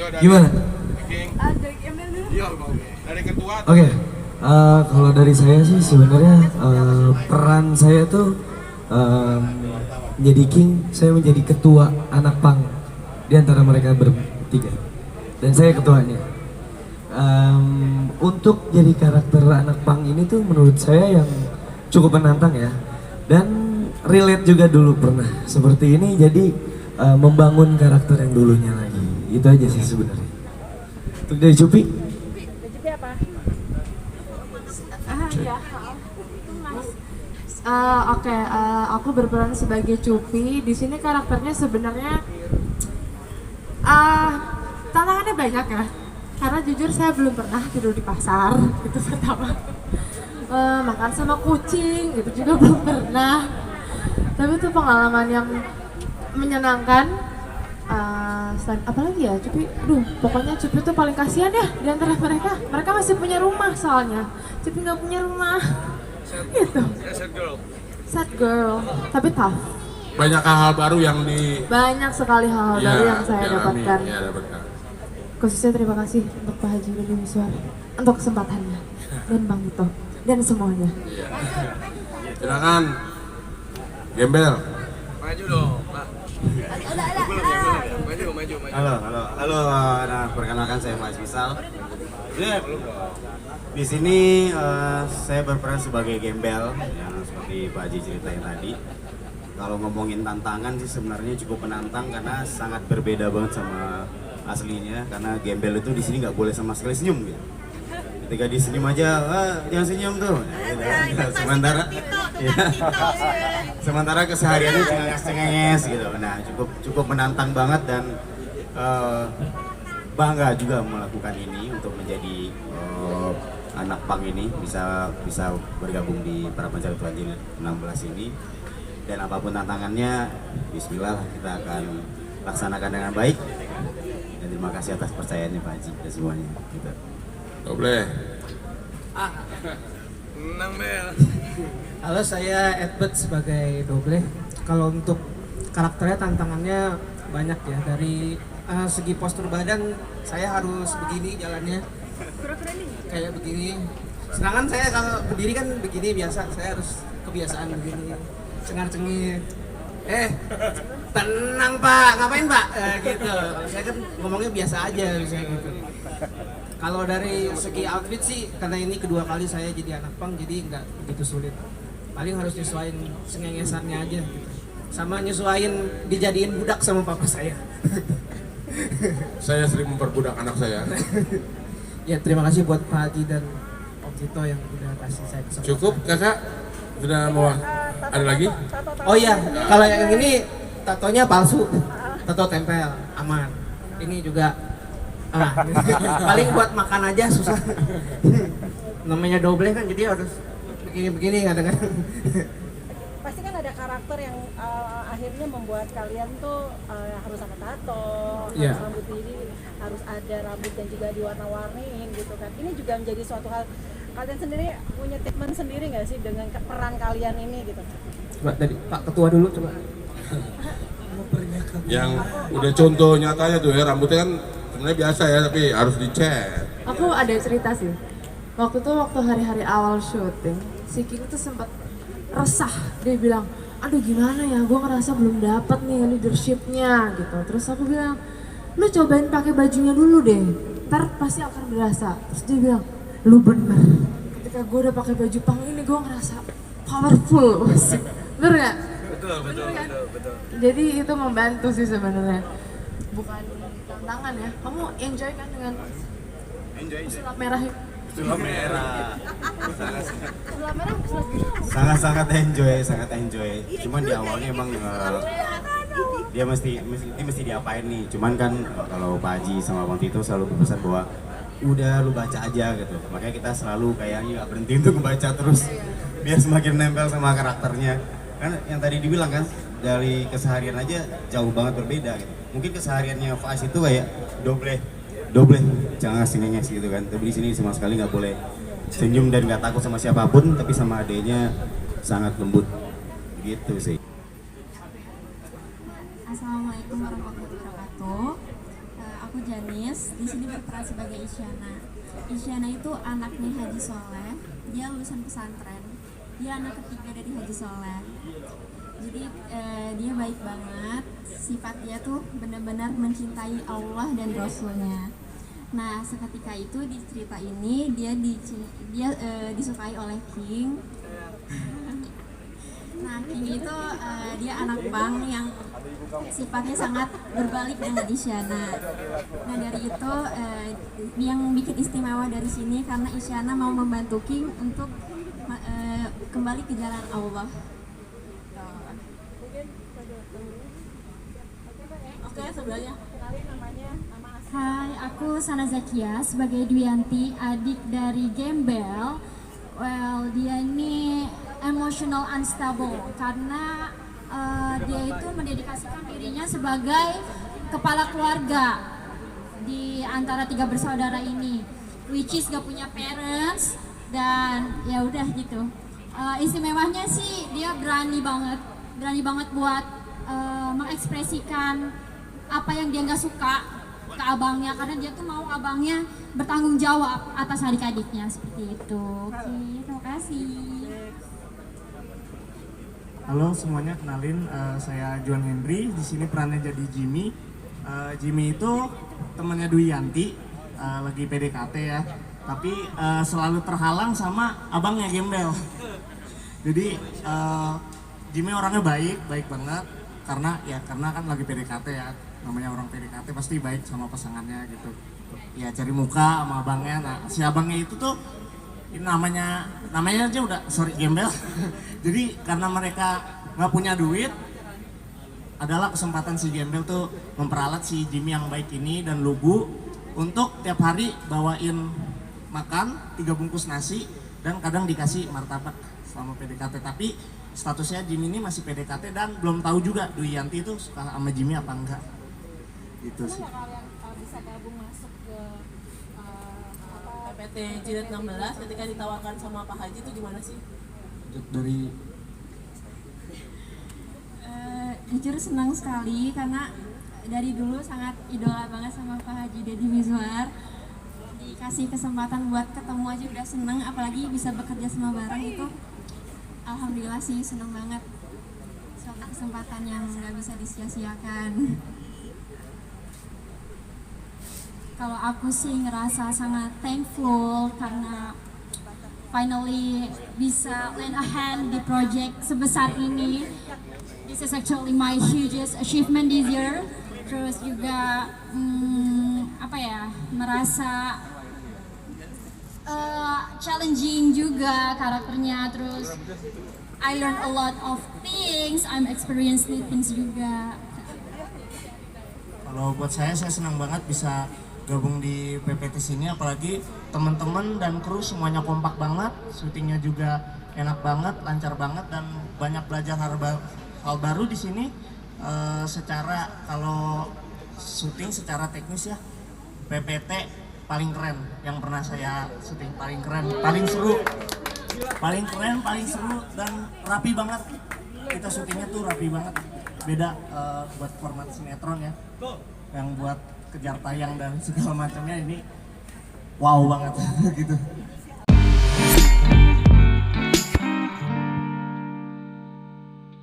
Gimana? Dari ketua. Oke, kalau dari saya sih sebenarnya peran saya tuh menjadi king, saya menjadi ketua anak pang di antara mereka bertiga, dan saya ketuanya. Untuk jadi karakter anak pang ini tuh menurut saya yang cukup menantang ya, dan relate juga dulu pernah seperti ini, jadi membangun karakter yang dulunya lagi. Itu aja sih sebenarnya. Untuk dari Cupi? Cupi apa? Ya. Oke, aku berperan sebagai Cupi. Di sini karakternya sebenarnya tantangannya banyak ya. Karena jujur saya belum pernah tidur di pasar, itu pertama. Makan sama kucing, itu juga belum pernah. Tapi itu pengalaman yang menyenangkan. Apalagi ya Cupi, pokoknya Cupi tuh paling kasihan ya di antara mereka. Mereka masih punya rumah soalnya, Cupi nggak punya rumah. Gitu. Sad girl, tapi tough. Banyak hal-hal baru yang Banyak sekali hal baru yang saya dapatkan. dapatkan. Khususnya terima kasih untuk Pak Haji Rudi Miswar untuk kesempatannya, dan Bang Ito dan semuanya. Silakan, Gembel. Maju dong, Pak. Maju. Halo. Nah, perkenalkan saya Mas Misal. Di sini saya berperan sebagai Gembel, yang seperti Pak Haji ceritain tadi. Kalau ngomongin tantangan sih sebenarnya cukup menantang karena sangat berbeda banget sama aslinya. Karena Gembel itu di sini nggak boleh sama sekali senyum gitu. Ketika disenyum aja, jangan senyum tuh. Sementara kesehariannya cengenges gitu. Nah, cukup menantang banget, dan bangga juga melakukan ini untuk menjadi anak pang ini, bisa bergabung di para pencari Tuhan 16 ini. Dan apapun tantangannya, bismillah kita akan laksanakan dengan baik. Dan terima kasih atas percayaannya Pak Haji dan semuanya. Gitu. Boleh. Menang, Bel. Halo, saya Edward sebagai Doble. Kalau untuk karakternya tantangannya banyak ya. Dari segi postur badan saya harus begini jalannya, kayak begini. Sedangkan saya kalau berdiri kan begini biasa, saya harus kebiasaan begini, cengar-cengir. Tenang Pak, ngapain Pak? Gitu. Kalau saya kan ngomongnya biasa aja misalnya gitu. Kalau dari segi outfit sih, karena ini kedua kali saya jadi anak pang, jadi nggak begitu sulit. Paling harus nyesuaiin sengengesannya aja gitu. Sama nyesuaiin dijadiin budak sama papa saya. Saya sering memperbudak anak saya. Ya, terima kasih buat Pak Haji dan Om Tito yang udah kasih saya kesempatan. Cukup, Kakak? Sudah mau ada lagi? Oh iya, kalau yang ini tatonya palsu, tato tempel, aman. Ini juga paling buat makan aja susah. Namanya Doble kan, jadi harus begini-begini kadang-kadang. Pasti kan ada karakter yang akhirnya membuat kalian tuh harus ada tato, harus rambut diri, harus ada rambut yang juga diwarna-warniin gitu kan. Ini juga menjadi suatu hal, kalian sendiri punya treatment sendiri nggak sih dengan peran kalian ini gitu? Coba dari Pak Ketua dulu coba. Yang udah contoh nyatanya tuh ya, rambutnya kan sebenarnya biasa ya, tapi harus dicat. Aku ada cerita sih. Waktu hari-hari awal syuting, si King tuh sempat resah. Dia bilang, aduh gimana ya, gue ngerasa belum dapet nih leadershipnya gitu. Terus aku bilang, lu cobain pakai bajunya dulu deh, ntar pasti akan berasa. Terus dia bilang, lu bener. Ketika gue udah pakai baju pang ini, gue ngerasa powerful. Bener gak? Betul. Jadi itu membantu sih sebenarnya. Bukan tantangan ya. Kamu enjoy kan dengan sulap merah itu? Sulap merah. Sulap merah, sulap merah. Sangat enjoy. Cuman di awalnya emang dia mesti diapain nih. Cuman kan kalau Pak Haji sama Bang Tito selalu berpesan bahwa udah lu baca aja gitu. Makanya kita selalu kayaknya nggak berhenti untuk membaca terus, biar semakin nempel sama karakternya. Kan yang tadi dibilang kan, dari keseharian aja jauh banget berbeda gitu. Mungkin kesehariannya Faiz itu kayak doble, jangan sengenges gitu kan. Tapi di sini sama sekali nggak boleh senyum dan nggak takut sama siapapun, tapi sama adanya sangat lembut gitu sih. Assalamualaikum warahmatullahi wabarakatuh. Aku aku Janis, di sini berperan sebagai Isyana. Isyana itu anaknya Haji Soleh, dia lulusan pesantren. Dia anak ketiga dari Haji Soleh. Jadi dia baik banget, sifat dia tuh benar-benar mencintai Allah dan Rasulnya. Nah, seketika itu di cerita ini dia disukai oleh King. Nah, King itu dia anak pang yang sifatnya sangat berbalik dengan Isyana. Nah, dari itu yang bikin istimewa dari sini karena Isyana mau membantu King untuk kembali ke jalan Allah. Oke, sebelahnya. Hai, aku Sana Zakia sebagai Dwianti, adik dari Gembel. Well, dia ini emotional unstable karena dia itu mendedikasikan dirinya sebagai kepala keluarga di antara 3 bersaudara ini, which is gak punya parents dan ya udah gitu. Istimewanya sih dia berani banget buat mengekspresikan apa yang dia nggak suka ke abangnya karena dia tuh mau abangnya bertanggung jawab atas adik-adiknya seperti itu. Oke, terima kasih. Halo semuanya, kenalin saya Juan Henry. Di sini perannya jadi Jimmy. Jimmy itu temannya Dwi Yanti, lagi PDKT ya. Tapi selalu terhalang sama abangnya Gembel. Jadi Jimmy orangnya baik banget karena kan lagi PDKT ya. Namanya orang PDKT pasti baik sama pasangannya gitu. Ya cari muka sama abangnya. Nah si abangnya itu tuh namanya aja udah Gembel. Jadi karena mereka nggak punya duit, adalah kesempatan si Gembel tuh memperalat si Jimmy yang baik ini dan lugu untuk tiap hari bawain makan 3 bungkus nasi dan kadang dikasih martabak selama PDKT. Tapi statusnya Jimmy ini masih PDKT dan belum tahu juga Dwi Yanti itu suka sama Jimmy apa enggak. Itu sih. Bisa gabung masuk ke PPT Jilid 16 ketika ditawarkan sama Pak Haji itu gimana sih? Dari Jujur senang sekali karena dari dulu sangat idola banget sama Pak Haji Deddy Mizwar. Dikasih kesempatan buat ketemu aja udah seneng, apalagi bisa bekerja sama bareng itu alhamdulillah sih, seneng banget. Suatu kesempatan yang nggak bisa disia-siakan. Kalau aku sih ngerasa sangat thankful karena finally bisa lend a hand di project sebesar ini. This is actually my hugest achievement this year. Terus juga merasa challenging juga karakternya. Terus I learn a lot of things, I'm experience new things juga. Kalau buat saya senang banget bisa gabung di PPT sini, apalagi teman-teman dan kru semuanya kompak banget, syutingnya juga enak banget, lancar banget dan banyak belajar hal baru di sini. Secara kalau syuting secara teknis ya, PPT paling keren yang pernah saya syuting, paling keren, paling seru, paling keren, paling seru dan rapi banget. Kita syutingnya tuh rapi banget, beda buat format sinetron ya, yang buat kejar tayang dan segala macamnya ini wow banget gitu.